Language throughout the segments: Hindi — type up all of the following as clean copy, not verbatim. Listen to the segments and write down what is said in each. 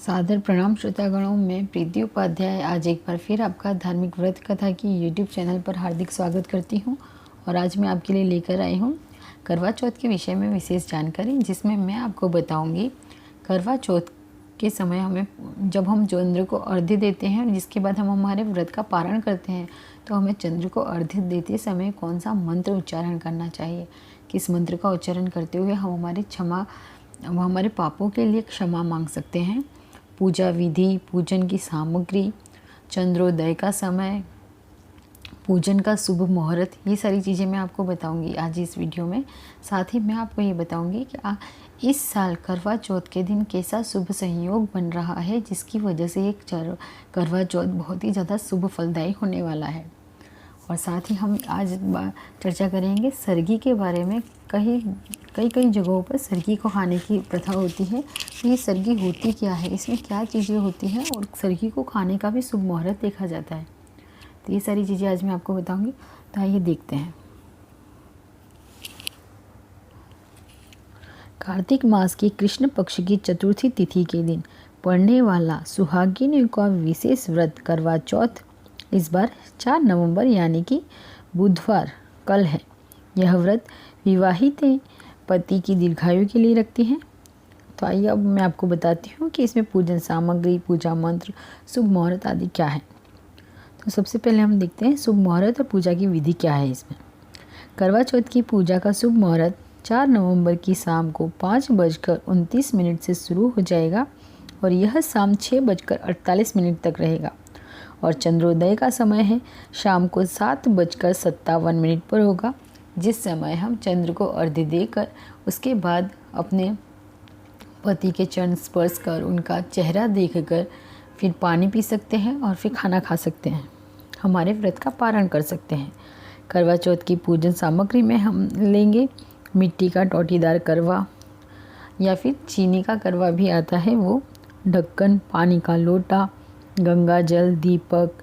सादर प्रणाम श्रोतागणों, मैं प्रीति उपाध्याय आज एक बार फिर आपका धार्मिक व्रत कथा की यूट्यूब चैनल पर हार्दिक स्वागत करती हूं। और आज मैं आपके लिए लेकर आई हूं करवा चौथ के विषय में विशेष जानकारी, जिसमें मैं आपको बताऊंगी करवा चौथ के समय हमें जब हम चंद्र को अर्घ्य देते हैं और जिसके बाद हम हमारे व्रत का पारण करते हैं, तो हमें चंद्र को अर्घ्य देते समय कौन सा मंत्र उच्चारण करना चाहिए, किस मंत्र का उच्चारण करते हुए हम हमारे पापों के लिए क्षमा मांग सकते हैं, पूजा विधि, पूजन की सामग्री, चंद्रोदय का समय, पूजन का शुभ मुहूर्त, ये सारी चीज़ें मैं आपको बताऊंगी आज इस वीडियो में। साथ ही मैं आपको ये बताऊंगी कि इस साल करवा चौथ के दिन कैसा शुभ संयोग बन रहा है, जिसकी वजह से एक करवा चौथ बहुत ही ज़्यादा शुभ फलदायी होने वाला है। और साथ ही हम आज चर्चा करेंगे सरगी के बारे में। कई जगहों पर सरगी को खाने की प्रथा होती है। तो ये सरगी होती क्या है, इसमें क्या चीज़ें होती हैं, और सरगी को खाने का भी शुभ मुहूर्त देखा जाता है। तो ये सारी चीज़ें आज मैं आपको बताऊंगी। तो आइए देखते हैं। कार्तिक मास की कृष्ण पक्ष की चतुर्थी तिथि के दिन पड़ने वाला सुहागिनियों का विशेष व्रत करवा चौथ इस बार 4 नवंबर यानी कि बुधवार कल है। यह व्रत विवाहित पति की दीर्घायु के लिए रखती हैं। तो आइए अब मैं आपको बताती हूँ कि इसमें पूजन सामग्री, पूजा मंत्र, शुभ मुहूर्त आदि क्या है। तो सबसे पहले हम देखते हैं शुभ मुहूर्त और पूजा की विधि क्या है। इसमें करवा चौथ की पूजा का शुभ मुहूर्त 4 नवंबर की शाम को 5:29 से शुरू हो जाएगा और यह शाम 6:48 तक रहेगा। और चंद्रोदय का समय है शाम को 7:57 पर होगा, जिस समय हम चंद्र को अर्घ्य देकर उसके बाद अपने पति के चरण स्पर्श कर उनका चेहरा देखकर फिर पानी पी सकते हैं और फिर खाना खा सकते हैं, हमारे व्रत का पारण कर सकते हैं। करवा चौथ की पूजन सामग्री में हम लेंगे मिट्टी का टोटीदार करवा या फिर चीनी का करवा भी आता है, वो ढक्कन, पानी का लोटा, गंगा जल, दीपक,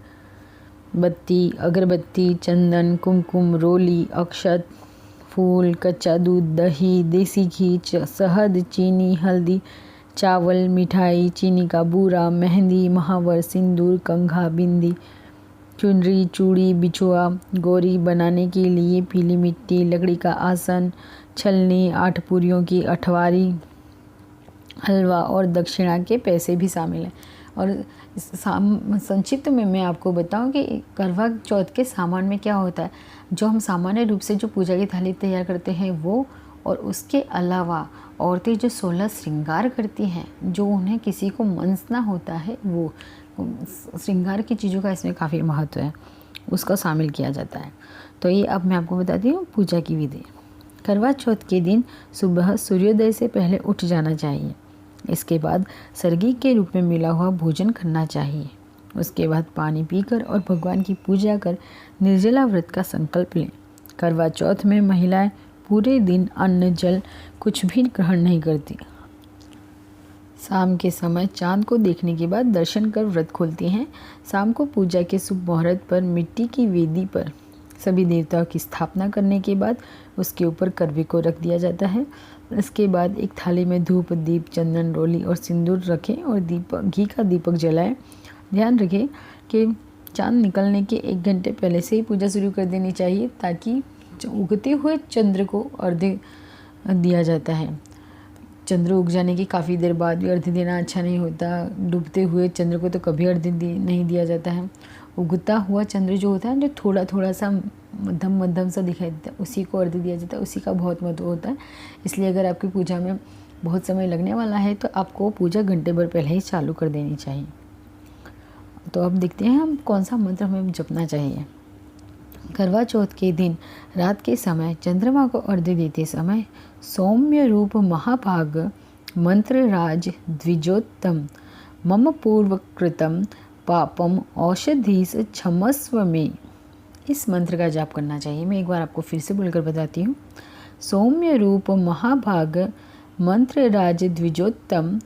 बत्ती, अगरबत्ती, चंदन, कुमकुम, रोली, अक्षत, फूल, कच्चा दूध, दही, देसी घी, शहद, चीनी, हल्दी, चावल, मिठाई, चीनी का बूरा, मेहंदी, महावर, सिंदूर, कंघा, बिंदी, चुनरी, चूड़ी, बिछुआ, गौरी बनाने के लिए पीली मिट्टी, लकड़ी का आसन, छलनी, 8 पूरियों की अठवारी, हलवा और दक्षिणा के पैसे भी शामिल हैं। और संक्षिप्त में मैं आपको बताऊं कि करवा चौथ के सामान में क्या होता है। जो हम सामान्य रूप से जो पूजा की थाली तैयार करते हैं वो, और उसके अलावा औरतें जो 16 श्रृंगार करती हैं, जो उन्हें किसी को मनसना होता है, वो श्रृंगार की चीज़ों का इसमें काफ़ी महत्व है, उसका शामिल किया जाता है। तो ये अब मैं आपको बताती हूँ पूजा की विधि। करवा चौथ के दिन सुबह सूर्योदय से पहले उठ जाना चाहिए। इसके बाद सरगी के रूप में मिला हुआ भोजन करना चाहिए। उसके बाद पानी पीकर और भगवान की पूजा कर निर्जला व्रत का संकल्प लें। करवा चौथ में महिलाएं पूरे दिन अन्न जल कुछ भी ग्रहण नहीं करती। शाम के समय चांद को देखने के बाद दर्शन कर व्रत खोलती हैं। शाम को पूजा के शुभ मुहूर्त पर मिट्टी की वेदी पर सभी देवताओं की स्थापना करने के बाद उसके ऊपर करवे को रख दिया जाता है। इसके बाद एक थाली में धूप, दीप, चंदन, रोली और सिंदूर रखें और घी का दीपक जलाएं। ध्यान रखें कि चांद निकलने के 1 घंटे पहले से ही पूजा शुरू कर देनी चाहिए, ताकि उगते हुए चंद्र को अर्घ्य दिया जाता है। चंद्र उग जाने की काफ़ी देर बाद भी अर्घ्य देना अच्छा नहीं होता। डूबते हुए चंद्र को तो कभी अर्घ्य नहीं दिया जाता है। उगता हुआ चंद्र जो होता है, जो थोड़ा सा मध्यम सा दिखाई देता है, उसी को अर्घ्य दिया जाता है। उसी का बहुत महत्व होता है। इसलिए अगर आपकी पूजा में बहुत समय लगने वाला है तो आपको पूजा घंटे भर पहले ही चालू कर देनी चाहिए। तो अब देखते हैं हम कौन सा मंत्र हमें जपना चाहिए। करवा चौथ के दिन रात के समय चंद्रमा को अर्घ्य देते समय सौम्य रूप महाभाग मंत्र राज द्विजोत्तम मम पूर्वकृतम पापम औषधीस क्षमस्व में, इस मंत्र का जाप करना चाहिए। मैं एक बार आपको फिर से बोलकर बताती हूँ। सौम्य रूप महाभाग मंत्र राज द्विजोत्तम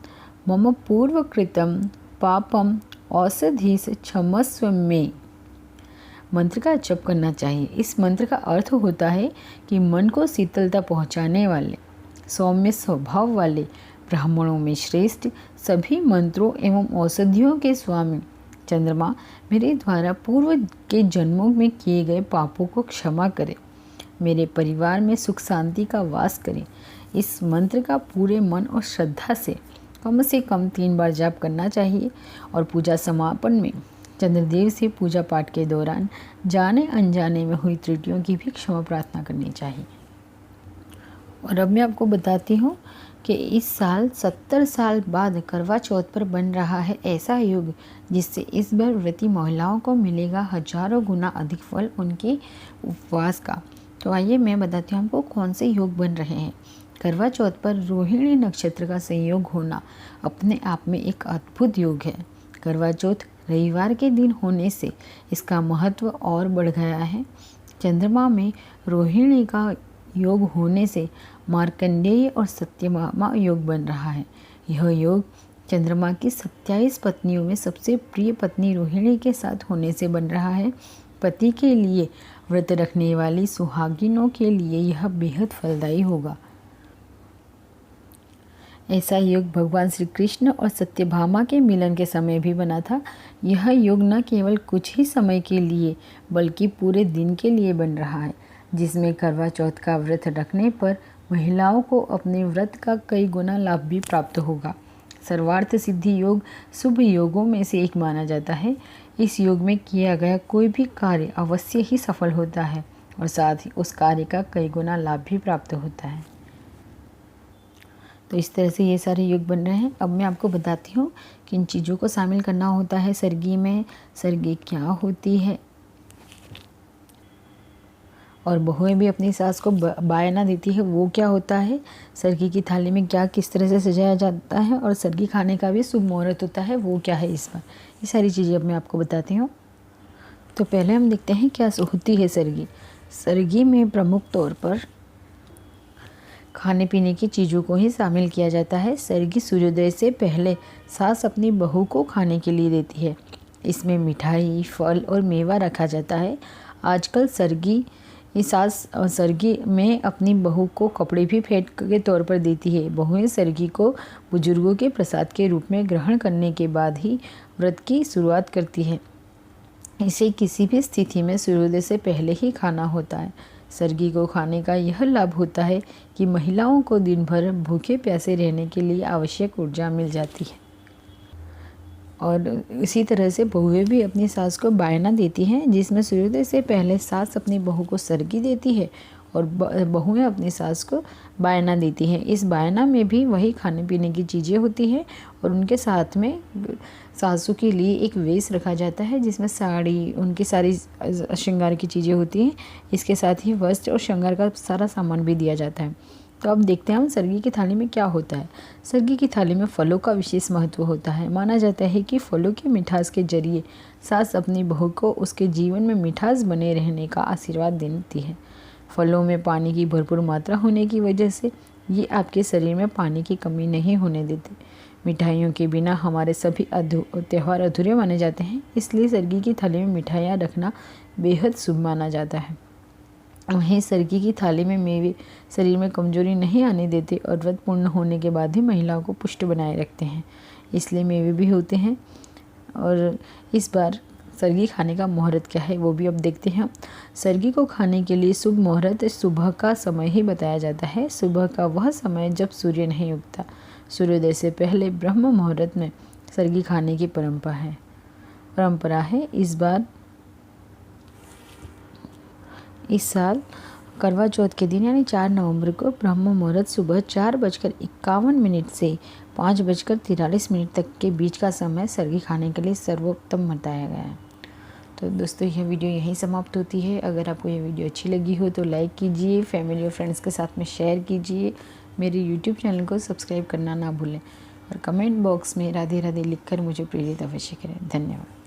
मम पूर्वकृतम पापम औषधीस क्षमस्व में, मंत्र का जप करना चाहिए। इस मंत्र का अर्थ होता है कि मन को शीतलता पहुंचाने वाले, सौम्य स्वभाव वाले, ब्राह्मणों में श्रेष्ठ, सभी मंत्रों एवं औषधियों के स्वामी चंद्रमा मेरे द्वारा पूर्व के जन्मों में किए गए पापों को क्षमा करे, मेरे परिवार में सुख शांति का वास करे। इस मंत्र का पूरे मन और श्रद्धा से कम 3 बार जाप करना चाहिए और पूजा समापन में चंद्रदेव से पूजा पाठ के दौरान जाने अनजाने में हुई त्रुटियों की भी क्षमा प्रार्थना करनी चाहिए। और अब मैं आपको बताती हूँ कि इस साल 70 साल बाद करवा चौथ पर बन रहा है ऐसा योग जिससे इस बार व्रती महिलाओं को मिलेगा हजारों गुना अधिक फल उनके उपवास का। तो आइए मैं बताती हूँ आपको कौन से योग बन रहे हैं। करवा चौथ पर रोहिणी नक्षत्र का संयोग होना अपने आप में एक अद्भुत योग है। करवा चौथ रविवार के दिन होने से इसका महत्व और बढ़ गया है। चंद्रमा में रोहिणी का योग होने से मार्कंडेय और सत्यभामा योग बन रहा है। यह योग चंद्रमा की 27 पत्नियों में सबसे प्रिय पत्नी रोहिणी के साथ होने से बन रहा है। पति के लिए व्रत रखने वाली सुहागिनों के लिए यह बेहद फलदायी होगा। ऐसा योग भगवान श्री कृष्ण और सत्यभामा के मिलन के समय भी बना था। यह योग न केवल कुछ ही समय के लिए बल्कि पूरे दिन के लिए बन रहा है, जिसमें करवा चौथ का व्रत रखने पर महिलाओं को अपने व्रत का कई गुना लाभ भी प्राप्त होगा। सर्वार्थ सिद्धि योग शुभ योगों में से एक माना जाता है। इस योग में किया गया कोई भी कार्य अवश्य ही सफल होता है और साथ ही उस कार्य का कई गुना लाभ भी प्राप्त होता है। तो इस तरह से ये सारे योग बन रहे हैं। अब मैं आपको बताती हूँ किन चीज़ों को शामिल करना होता है सरगी में, सरगी क्या होती है, और बहुएं भी अपनी सास को बायना देती है वो क्या होता है, सरगी की थाली में क्या किस तरह से सजाया जाता है, और सरगी खाने का भी शुभ मुहूर्त होता है वो क्या है इस बार। ये सारी चीज़ें अब मैं आपको बताती हूँ। तो पहले हम देखते हैं क्या होती है सरगी। सरगी में प्रमुख तौर पर खाने पीने की चीज़ों को ही शामिल किया जाता है। सरगी सूर्योदय से पहले सास अपनी बहू को खाने के लिए देती है। इसमें मिठाई, फल और मेवा रखा जाता है। आजकल सास सरगी में अपनी बहू को कपड़े भी भेंट के तौर पर देती है। बहुएं सरगी को बुजुर्गों के प्रसाद के रूप में ग्रहण करने के बाद ही व्रत की शुरुआत करती है। इसे किसी भी स्थिति में सूर्योदय से पहले ही खाना होता है। सरगी को खाने का यह लाभ होता है कि महिलाओं को दिन भर भूखे प्यासे रहने के लिए आवश्यक ऊर्जा मिल जाती है। और इसी तरह से बहुएं भी अपनी सास को बायना देती हैं, जिसमें सूर्योदय से पहले सास अपनी बहू को सरगी देती है और बहुएं अपनी सास को बायना देती हैं। इस बायना में भी वही खाने पीने की चीज़ें होती हैं और उनके साथ में सासू के लिए एक वेश रखा जाता है जिसमें साड़ी, उनकी सारी श्रृंगार की चीज़ें होती हैं। इसके साथ ही वस्त्र और श्रृंगार का सारा सामान भी दिया जाता है। तो अब देखते हैं हम सरगी की थाली में क्या होता है। सरगी की थाली में फलों का विशेष महत्व होता है। माना जाता है कि फलों की मिठास के जरिए सास अपनी बहू को उसके जीवन में मिठास बने रहने का आशीर्वाद देती है। फलों में पानी की भरपूर मात्रा होने की वजह से ये आपके शरीर में पानी की कमी नहीं होने देते। मिठाइयों के बिना हमारे सभी त्यौहार अधूरे माने जाते हैं, इसलिए सरगी की थाली में मिठाइयाँ रखना बेहद शुभ माना जाता है। वहीं सरगी की थाली में मेवे शरीर में कमजोरी नहीं आने देते और व्रत पूर्ण होने के बाद ही महिलाओं को पुष्ट बनाए रखते हैं, इसलिए मेवे भी होते हैं। और इस बार सरगी खाने का मुहूर्त क्या है वो भी अब देखते हैं। सरगी को खाने के लिए शुभ मुहूर्त सुबह का समय ही बताया जाता है। सुबह का वह समय जब सूर्य नहीं उगता। सूर्योदय से पहले ब्रह्म मुहूर्त में सरगी खाने की परंपरा है। इस साल करवा चौथ के दिन यानी 4 नवंबर को ब्रह्म मुहूर्त सुबह 4:51 से 5:43 तक के बीच का समय सरगी खाने के लिए सर्वोत्तम बताया गया है। तो दोस्तों यह वीडियो यहीं समाप्त होती है। अगर आपको ये वीडियो अच्छी लगी हो तो लाइक कीजिए, फैमिली और फ्रेंड्स के साथ में शेयर कीजिए, मेरे यूट्यूब चैनल को सब्सक्राइब करना ना भूलें और कमेंट बॉक्स में राधे राधे लिखकर मुझे प्रेरित अवश्य करें। धन्यवाद।